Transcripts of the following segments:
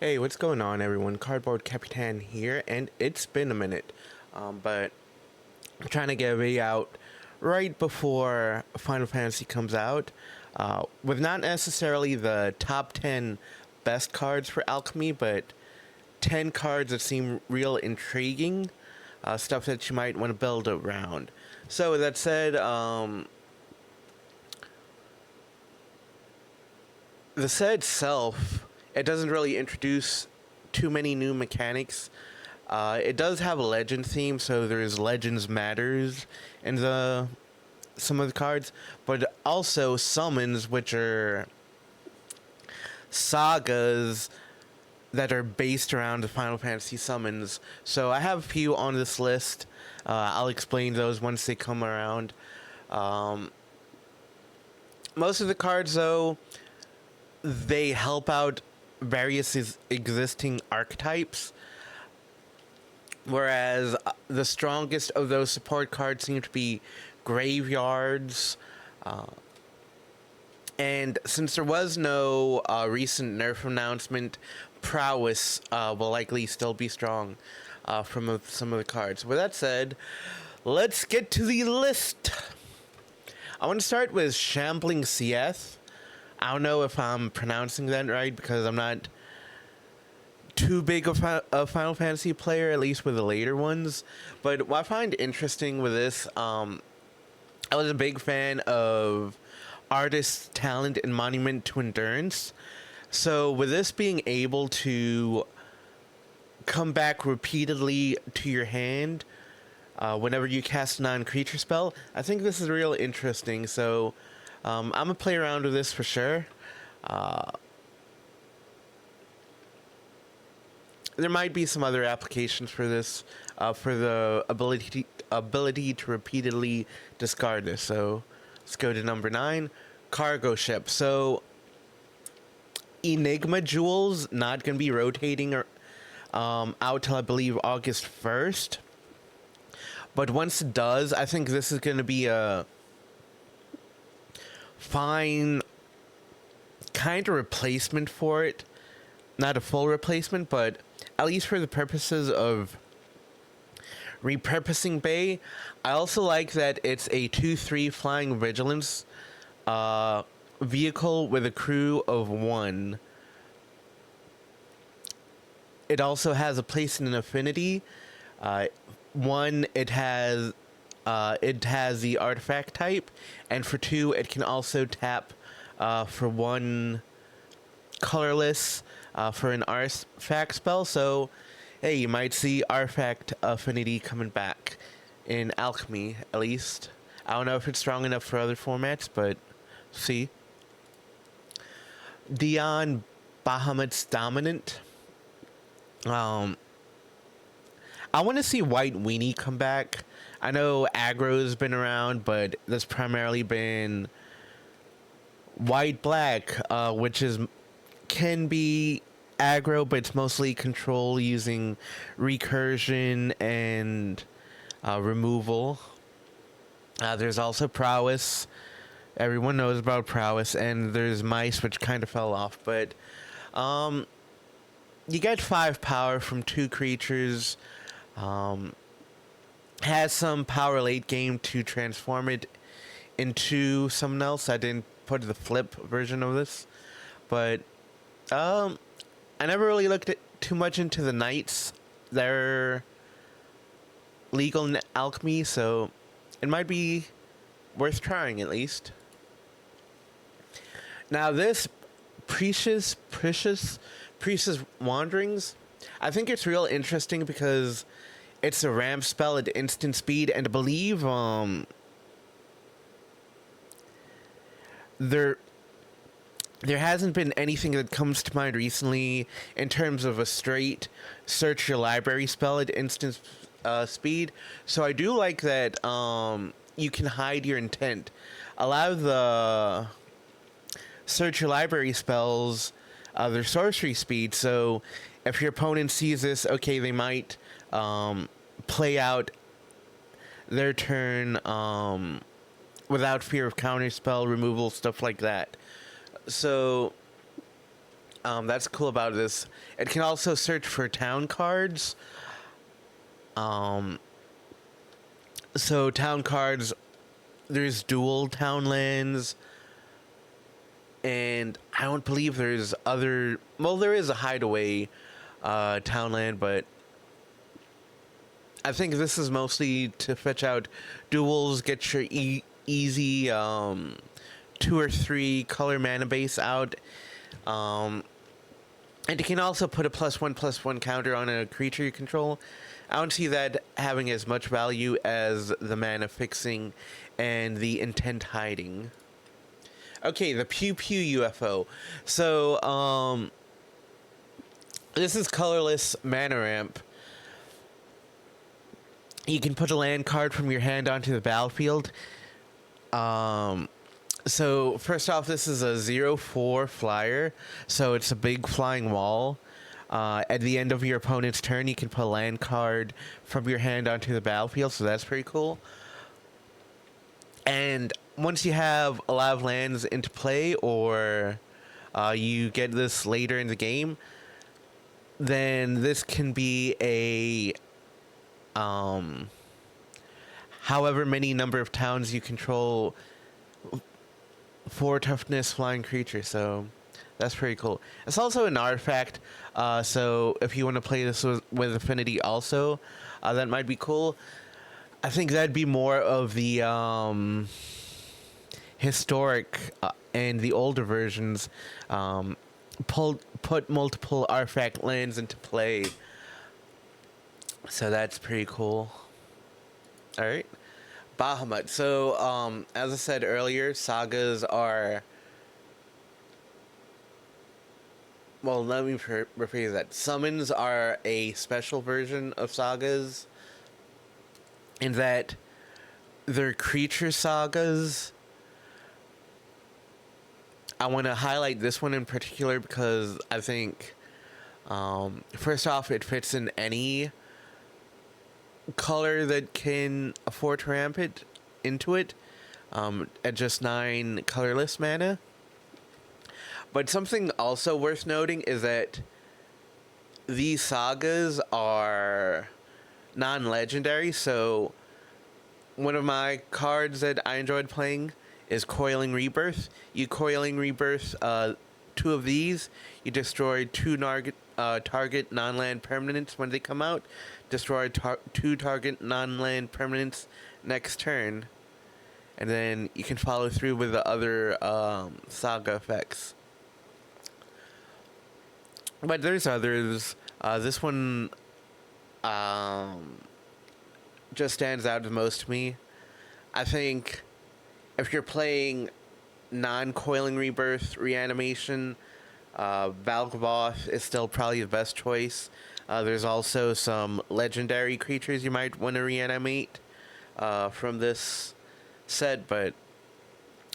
Hey, what's going on, everyone? Cardboard.Capitan here, and it's been a minute, but I'm trying to get a video out right before Final Fantasy comes out, with not necessarily the top 10 best cards for Alchemy, but 10 cards that seem real intriguing, stuff that you might want to build around. So, with that said, the set itself, it doesn't really introduce too many new mechanics. It does have a legend theme, so there's Legends Matters in some of the cards, but also summons, which are sagas that are based around the Final Fantasy summons. So I have a few on this list. I'll explain those once they come around. Most of the cards, though, they help out various existing archetypes, whereas the strongest of those support cards seem to be graveyards. And since there was no recent nerf announcement, prowess will likely still be strong from some of the cards. With that said, let's get to the list. I want to start with Shambling CF. I don't know if I'm pronouncing that right because I'm not too big of a Final Fantasy player, at least with the later ones. But what I find interesting with this, I was a big fan of artist's talent and monument to endurance. So with this being able to come back repeatedly to your hand whenever you cast a non-creature spell, I think this is real interesting. So I'm going to play around with this for sure. There might be some other applications for this, for the ability to repeatedly discard this. So let's go to number 9, Cargo Ship. So Enigma Jewels not going to be rotating out till I believe August 1st. But once it does, I think this is going to be a fine kind of replacement for it. Not a full replacement, but at least for the purposes of repurposing Bay. I also like that it's a 2/3 flying vigilance vehicle with a crew of 1. It also has a place in an affinity. 1, it has the artifact type, and for 2, it can also tap for 1 colorless for an artifact spell. So, hey, you might see artifact affinity coming back in Alchemy, at least. I don't know if it's strong enough for other formats, but see. Dion Bahamut's Dominant. I want to see White Weenie come back. I know aggro's been around, but there's primarily been White Black, which can be aggro, but it's mostly control using recursion and removal. There's also Prowess. Everyone knows about Prowess, and there's Mice, which kind of fell off, but you get 5 power from 2 creatures. Has some power late game to transform it into something else. I didn't put the flip version of this, but I never really looked too much into the knights. They're legal in Alchemy, so it might be worth trying at least. Now this Precious Wanderings, I think it's real interesting because it's a ramp spell at instant speed, and I believe there hasn't been anything that comes to mind recently in terms of a straight search your library spell at instant speed. So I do like that you can hide your intent. A lot of the search your library spells, their sorcery speed, so if your opponent sees this, okay, they might play out their turn without fear of counterspell removal, stuff like that. So That's cool about this. It can also search for town cards. So town cards, there's dual town lands, and I don't believe there's other. Well, there is a hideaway town land, but I think this is mostly to fetch out duels, get your easy 2 or 3 color mana base out. And you can also put a +1/+1 counter on a creature you control. I don't see that having as much value as the mana fixing and the intent hiding. Okay, the Pew Pew UFO. So, this is colorless mana ramp. You can put a land card from your hand onto the battlefield. So first off, this is a 0/4 flyer, so it's a big flying wall. At the end of your opponent's turn, you can put a land card from your hand onto the battlefield, so that's pretty cool. And once you have a lot of lands into play, or you get this later in the game, then this can be a however many number of towns you control 4 toughness flying creature, so that's pretty cool. It's also an artifact, so if you want to play this with affinity also, that might be cool. I think that'd be more of the historic and the older versions. Put multiple artifact lands into play, so that's pretty cool. All right. Bahamut. So, as I said earlier, sagas are... Well, let me rephrase that. Summons are a special version of sagas, in that they're creature sagas. I want to highlight this one in particular because I think, first off, it fits in any color that can afford to ramp it into it, at just 9 colorless mana. But something also worth noting is that these sagas are non-legendary, so one of my cards that I enjoyed playing is Coiling Rebirth. You Coiling Rebirth 2 of these, you destroy 2 target non-land permanents when they come out. Destroy 2 target non-land permanents next turn. And then you can follow through with the other saga effects. But there's others. This one just stands out the most to me. I think if you're playing non-Coiling Rebirth Reanimation, Valgaboth is still probably the best choice. There's also some legendary creatures you might want to reanimate from this set, but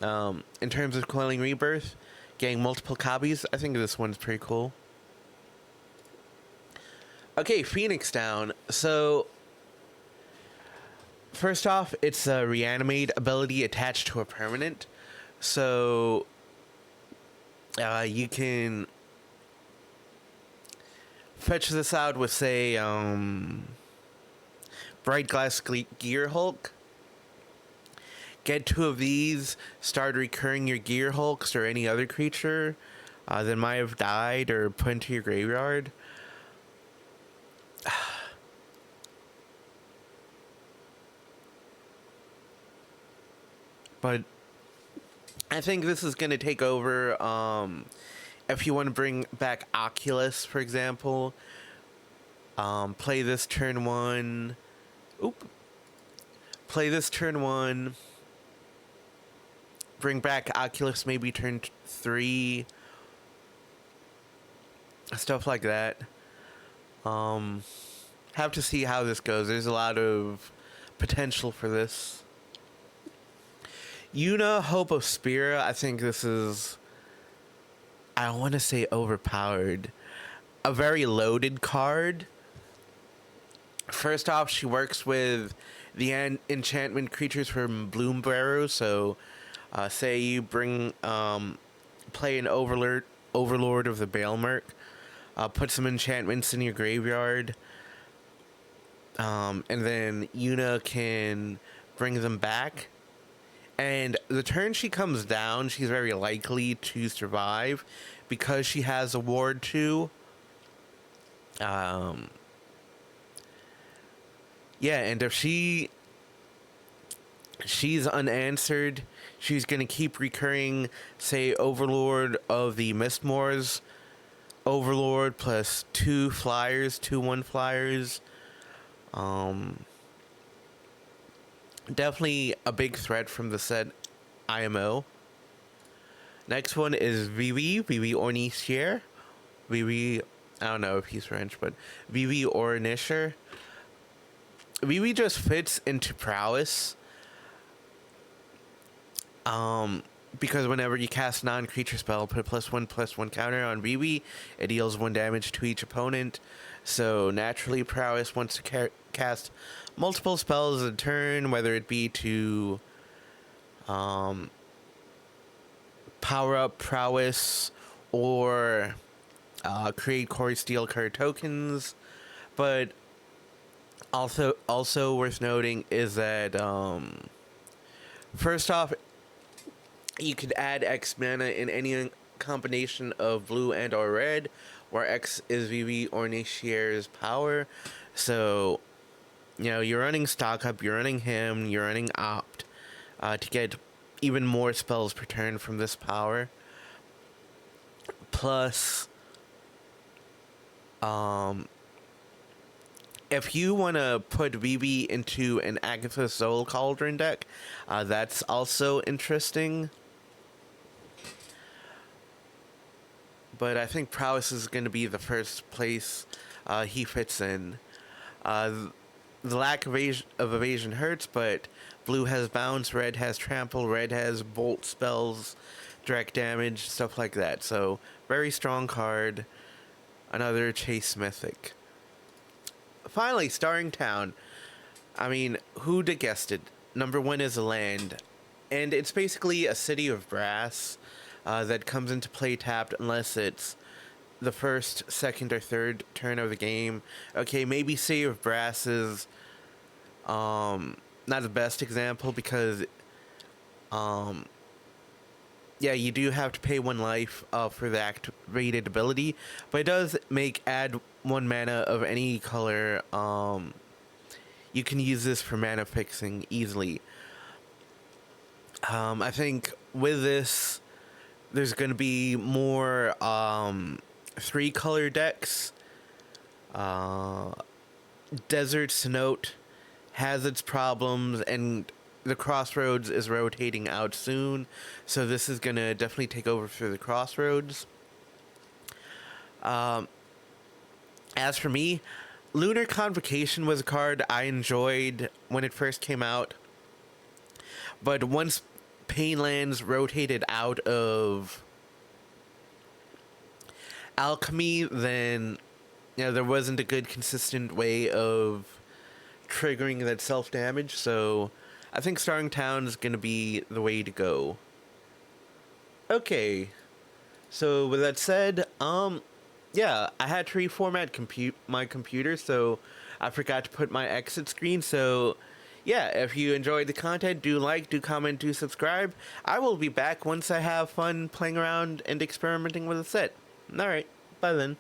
in terms of Coiling Rebirth, getting multiple copies, I think this one's pretty cool. Okay, Phoenix Down. So, first off, it's a reanimate ability attached to a permanent. So, you can fetch this out with, say, Bright Glass Gear Hulk. Get 2 of these, start recurring your Gear Hulks or any other creature that might have died or put into your graveyard. But I think this is going to take over. If you want to bring back Oculus, for example, play this turn 1. Play this turn 1. Bring back Oculus maybe turn 3. Stuff like that. Have to see how this goes. There's a lot of potential for this. Una, Hope of Spira, I think this is, I don't want to say overpowered, a very loaded card. First off, she works with the enchantment creatures from Bloombarrow, so say you bring, play an Overlord Overlord of the Baelmerk. Put some enchantments in your graveyard. And then Yuna can bring them back. And the turn she comes down, she's very likely to survive because she has a ward 2. Yeah, and if she's unanswered, she's gonna keep recurring, say, Overlord of the Mistmoors, Overlord plus 2 flyers, 2/1 flyers. Definitely a big threat from the set IMO. Next one is Vivi Ornicier. Vivi, I don't know if he's French, but Vivi Ornicier. Vivi just fits into prowess. Because whenever you cast non-creature spell, put a +1/+1 counter on Vivi, it deals 1 damage to each opponent. So naturally, prowess wants to cast multiple spells a turn, whether it be to power up prowess or create core steel card tokens. But also worth noting is that first off, you could add X mana in any combination of blue and or red, where X is Vivi Ornicier's power. So, you know, you're running Stock Up, you're running him, you're running Opt to get even more spells per turn from this power. Plus, if you want to put Vivi into an Agatha Soul Cauldron deck, that's also interesting. But I think prowess is going to be the first place he fits in. The lack of evasion hurts, but blue has bounce, red has trample, red has bolt spells, direct damage, stuff like that. So, very strong card. Another chase mythic. Finally, Starring Town. I mean, who'd have guessed it? Number 1 is a land. And it's basically a city of brass that comes into play tapped unless it's the first, second, or third turn of the game. Okay, maybe City of Brass is not the best example because yeah, you do have to pay 1 life for the activated ability, but it does make add 1 mana of any color. You can use this for mana fixing easily. I think with this, there's going to be more 3-color decks. Desert Cenote has its problems, and the Crossroads is rotating out soon, so this is going to definitely take over for the Crossroads. As for me, Lunar Convocation was a card I enjoyed when it first came out, but once Painlands rotated out of Alchemy, then there wasn't a good consistent way of triggering that self-damage, so I think Starring Town is going to be the way to go. Okay, so with that said, yeah, I had to reformat my computer, so I forgot to put my exit screen, so yeah, if you enjoyed the content, do like, do comment, do subscribe. I will be back once I have fun playing around and experimenting with the set. Alright, bye then.